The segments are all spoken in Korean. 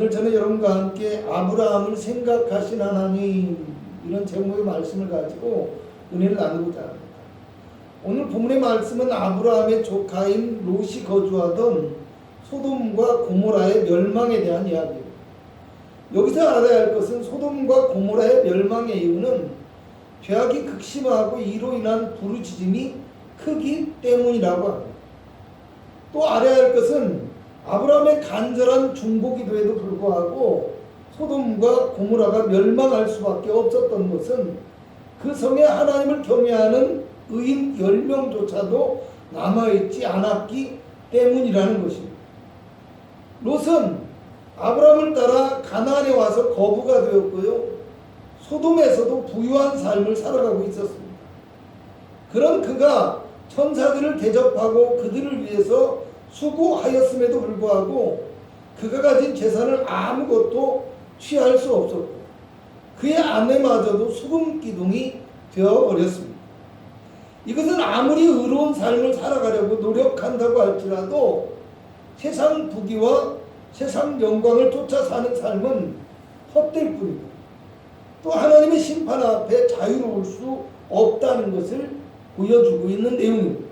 오늘 저는 여러분과 함께 아브라함을 생각하신 하나님, 이런 제목의 말씀을 가지고 은혜를 나누고자 합니다. 오늘 본문의 말씀은 아브라함의 조카인 롯이 거주하던 소돔과 고모라의 멸망에 대한 이야기입니다. 여기서 알아야 할 것은 소돔과 고모라의 멸망의 이유는 죄악이 극심하고 이로 인한 부르짖음이 크기 때문이라고 합니다. 또 알아야 할 것은 아브라함의 간절한 중보기도에도 불구하고 소돔과 고모라가 멸망할 수밖에 없었던 것은 그 성에 하나님을 경외하는 의인 10명조차도 남아있지 않았기 때문이라는 것입니다. 롯은 아브라함을 따라 가나안에 와서 거부가 되었고요, 소돔에서도 부유한 삶을 살아가고 있었습니다. 그런 그가 천사들을 대접하고 그들을 위해서 수고하였음에도 불구하고 그가 가진 재산을 아무것도 취할 수 없었고 그의 아내마저도 수금 기둥이 되어버렸습니다. 이것은 아무리 의로운 삶을 살아가려고 노력한다고 할지라도 세상 부귀와 세상 영광을 쫓아 사는 삶은 헛될 뿐이고 또 하나님의 심판 앞에 자유로울 수 없다는 것을 보여주고 있는 내용입니다.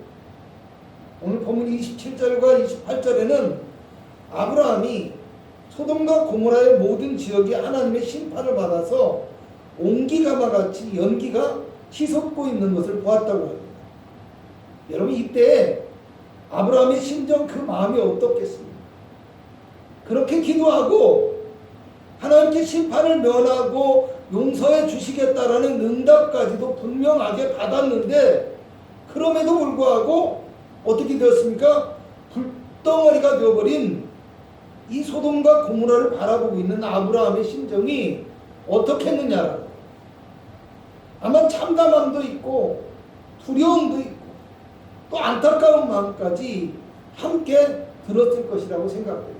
오늘 본문 27절과 28절에는 아브라함이 소돔과 고모라의 모든 지역이 하나님의 심판을 받아서 옹기가마같이 연기가 치솟고 있는 것을 보았다고 합니다. 여러분, 이때 아브라함의 심정, 그 마음이 어떻겠습니까? 그렇게 기도하고 하나님께 심판을 면하고 용서해 주시겠다라는 응답까지도 분명하게 받았는데 그럼에도 불구하고 어떻게 되었습니까? 불덩어리가 되어버린 이 소돔과 고모라를 바라보고 있는 아브라함의 심정이 어떻게 했느냐? 아마 참담함도 있고 두려움도 있고 또 안타까운 마음까지 함께 들었을 것이라고 생각됩니다.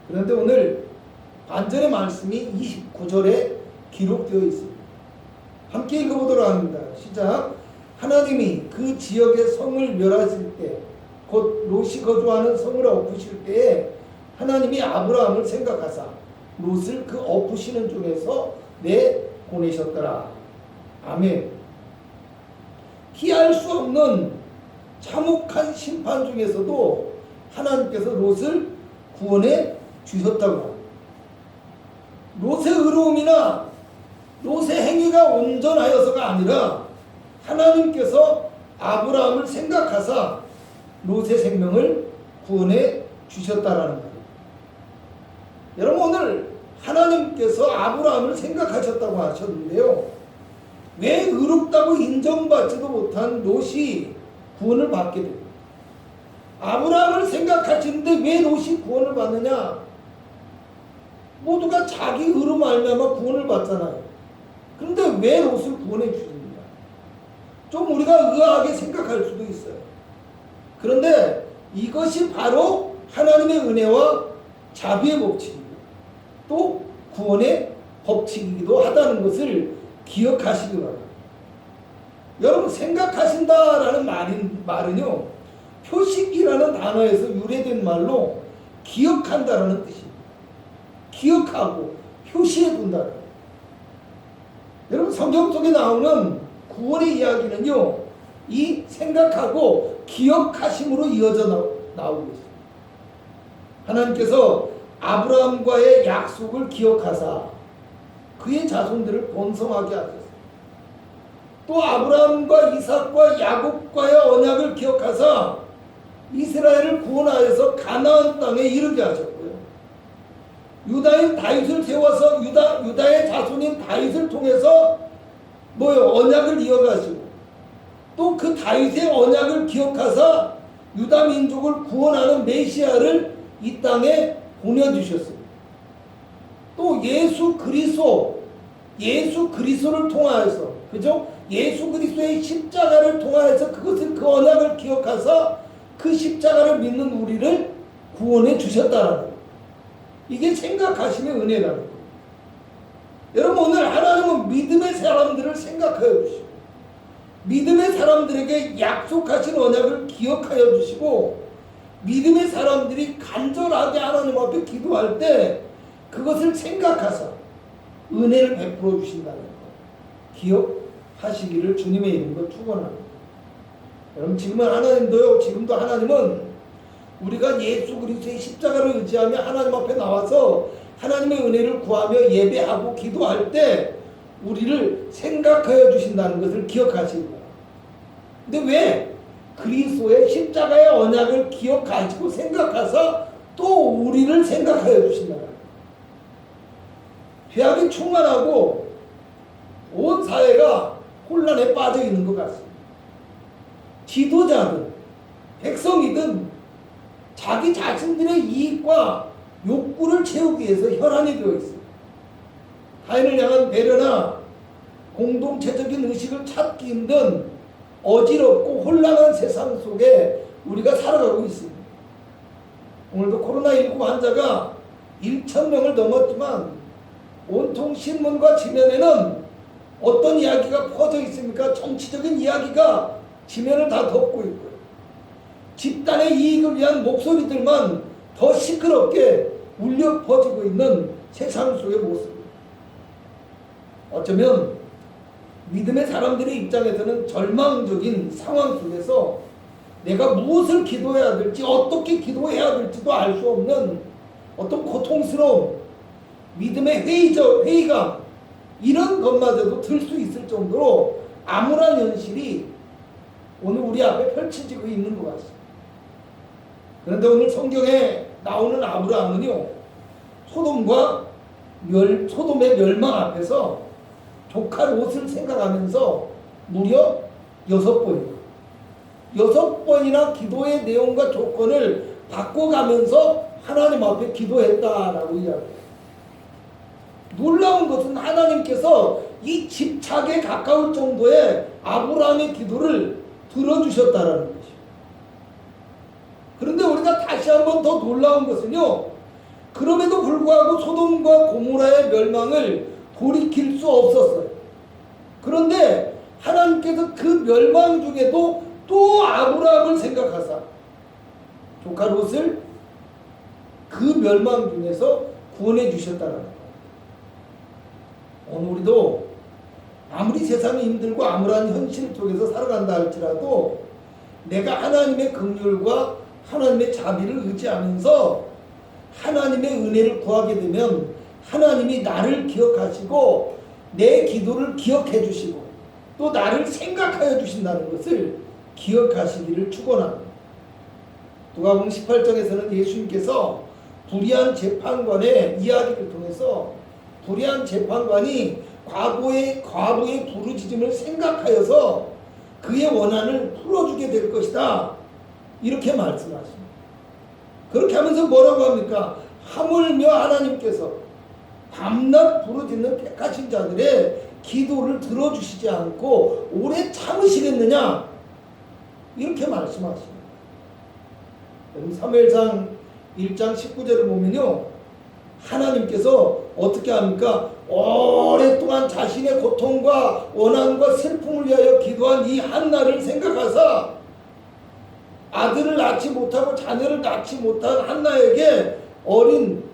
그런데 오늘 반전의 말씀이 29절에 기록되어 있습니다. 함께 읽어보도록 합니다. 시작. 하나님이 그 지역의 성을 멸하실 때, 곧 롯이 거주하는 성을 엎으실 때에 하나님이 아브라함을 생각하사 롯을 그 엎으시는 중에서 내보내셨더라. 아멘. 피할 수 없는 참혹한 심판 중에서도 하나님께서 롯을 구원해 주셨다고 합니다. 롯의 의로움이나 롯의 행위가 온전하여서가 아니라 하나님께서 아브라함을 생각하사 롯의 생명을 구원해 주셨다라는 거예요. 여러분, 오늘 하나님께서 아브라함을 생각하셨다고 하셨는데요, 왜 의롭다고 인정받지도 못한 롯이 구원을 받게 됩니까? 아브라함을 생각하시는데 왜 롯이 구원을 받느냐? 모두가 자기 의로 말미암아 구원을 받잖아요. 그런데 왜 롯을 구원해 주십니까? 좀 우리가 의아하게 생각할 수도 있어요. 그런데 이것이 바로 하나님의 은혜와 자비의 법칙이고 또 구원의 법칙이기도 하다는 것을 기억하시기 바랍니다. 여러분, 생각하신다라는 말은요, 표식이라는 단어에서 유래된 말로 기억한다라는 뜻입니다. 기억하고 표시해 둔다. 여러분, 성경 속에 나오는 구원의 이야기는요, 이 생각하고 기억하심으로 이어져 나오고 있습니다. 하나님께서 아브라함과의 약속을 기억하사 그의 자손들을 번성하게 하셨습니다. 또 아브라함과 이삭과 야곱과의 언약을 기억하사 이스라엘을 구원하여서 가나안 땅에 이르게 하셨고요. 유다인 다윗을 세워서 유다의 자손인 다윗을 통해서 언약을 이어가시고 또 그 다윗의 언약을 기억하사 유다 민족을 구원하는 메시아를 이 땅에 보내주셨습니다. 또 예수 그리스도를 통하여서, 그죠? 예수 그리스도의 십자가를 통하여서 그 언약을 기억하사 그 십자가를 믿는 우리를 구원해 주셨다라는 거예요. 이게 생각하심의 은혜라는 거예요. 여러분, 오늘 하나님은 믿음의 사람들을 생각하여 주시고 믿음의 사람들에게 약속하신 언약을 기억하여 주시고 믿음의 사람들이 간절하게 하나님 앞에 기도할 때 그것을 생각하사 은혜를 베풀어 주신다는 것 기억하시기를 주님의 이름으로 축원합니다. 여러분 지금도 하나님은 우리가 예수 그리스도의 십자가를 의지하며 하나님 앞에 나와서 하나님의 은혜를 구하며 예배하고 기도할 때 우리를 생각하여 주신다는 것을 기억하십니다. 근데 왜 그리스도의 십자가의 언약을 기억하시고 생각하사 또 우리를 생각하여 주신다. 죄악이 충만하고 온 사회가 혼란에 빠져 있는 것 같습니다. 지도자든 백성이든 자기 자신들의 이익과 욕구를 채우기 위해서 혈안이 되어 있습니다. 타인을 향한 배려나 공동체적인 의식을 찾기 힘든 어지럽고 혼란한 세상 속에 우리가 살아가고 있습니다. 오늘도 코로나19 환자가 1,000명을 넘었지만 온통 신문과 지면에는 어떤 이야기가 퍼져 있습니까? 정치적인 이야기가 지면을 다 덮고 있고요. 집단의 이익을 위한 목소리들만 더 시끄럽게 울려 퍼지고 있는 세상 속의 모습입니다. 어쩌면 믿음의 사람들의 입장에서는 절망적인 상황 속에서 내가 무엇을 기도해야 될지 어떻게 기도해야 될지도 알 수 없는 어떤 고통스러움, 믿음의 회의감 이런 것마저도 들 수 있을 정도로 암울한 현실이 오늘 우리 앞에 펼쳐지고 있는 것 같습니다. 그런데 오늘 성경에 나오는 아브라함은요, 소돔의 멸망 앞에서 조카 롯을 생각하면서 무려 6번이나 기도의 내용과 조건을 바꿔가면서 하나님 앞에 기도했다라고 이야기해요. 놀라운 것은 하나님께서 이 집착에 가까울 정도의 아브라함의 기도를 들어주셨다라는 것이에요. 그런데 우리가 다시 한번 더 놀라운 것은요, 그럼에도 불구하고 소돔과 고모라의 멸망을 돌이킬 수 없었어요. 그런데 하나님께서 그 멸망 중에도 또 아브라함을 생각하사 조카 롯을 그 멸망 중에서 구원해 주셨다는 거예요. 오늘 우리도 아무리 세상이 힘들고 암울한 현실 속에서 살아간다 할지라도 내가 하나님의 긍휼과 하나님의 자비를 의지하면서 하나님의 은혜를 구하게 되면 하나님이 나를 기억하시고 내 기도를 기억해 주시고 또 나를 생각하여 주신다는 것을 기억하시기를 축원합니다. 누가복음 18장에서는 예수님께서 불의한 재판관의 이야기를 통해서 불의한 재판관이 과부의 부르짖음을 생각하여서 그의 원한을 풀어주게 될 것이다, 이렇게 말씀하십니다. 그렇게 하면서 뭐라고 합니까? 하물며 하나님께서 밤낮 부르짖는 택하신 자들의 기도를 들어주시지 않고 오래 참으시겠느냐, 이렇게 말씀하십니다. 사무엘상 1장 19절을 보면요, 하나님께서 어떻게 합니까? 오랫동안 자신의 고통과 원한과 슬픔을 위하여 기도한 이 한나를 생각하사 아들을 낳지 못하고 자녀를 낳지 못한 한나에게 어린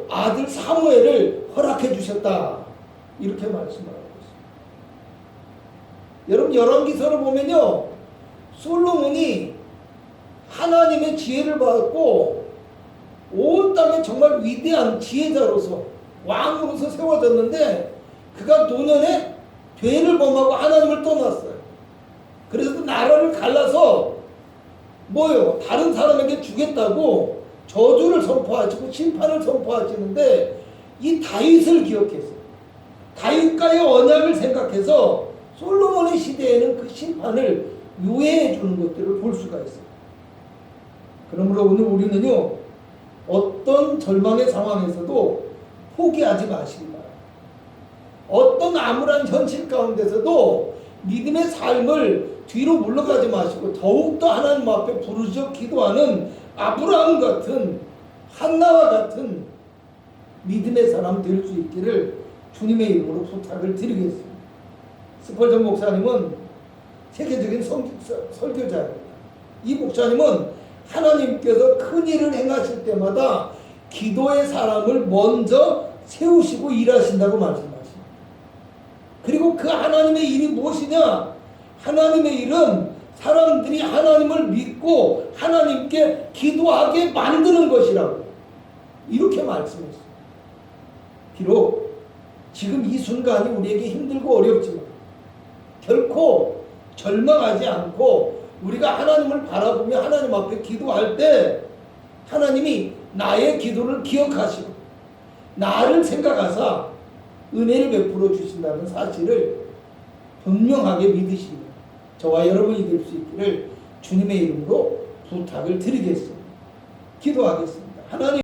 아들 사무엘을 허락해 주셨다, 이렇게 말씀하고 있습니다. 여러분 열왕기서를 보면요, 솔로몬이 하나님의 지혜를 받고 온 땅에 정말 위대한 지혜자로서 왕으로서 세워졌는데 그가 노년에 죄를 범하고 하나님을 떠났어요. 그래서 나라를 갈라서 다른 사람에게 주겠다고 저주를 선포하시고 심판을 선포하시는데 이 다윗을 기억해서 다윗과의 언약을 생각해서 솔로몬의 시대에는 그 심판을 유예해 주는 것들을 볼 수가 있어요. 그러므로 오늘 우리는요, 어떤 절망의 상황에서도 포기하지 마시기 바랍니다. 어떤 암울한 현실 가운데서도 믿음의 삶을 뒤로 물러가지 마시고 더욱더 하나님 앞에 부르짖어 기도하는 아브라함 같은 한나와 같은 믿음의 사람 될 수 있기를 주님의 이름으로 부탁을 드리겠습니다. 스펄전 목사님은 세계적인 설교자입니다. 이 목사님은 하나님께서 큰 일을 행하실 때마다 기도의 사람을 먼저 세우시고 일하신다고 말씀하십니다. 그리고 그 하나님의 일이 무엇이냐? 하나님의 일은 사람들이 하나님을 믿고 하나님께 기도하게 만드는 것이라고 이렇게 말씀했어요. 비록 지금 이 순간이 우리에게 힘들고 어렵지만 결코 절망하지 않고 우리가 하나님을 바라보며 하나님 앞에 기도할 때 하나님이 나의 기도를 기억하시고 나를 생각하사 은혜를 베풀어 주신다는 사실을 분명하게 믿으시며 저와 여러분이 될 수 있기를 주님의 이름으로 부탁을 드리겠습니다. 기도하겠습니다. 하나님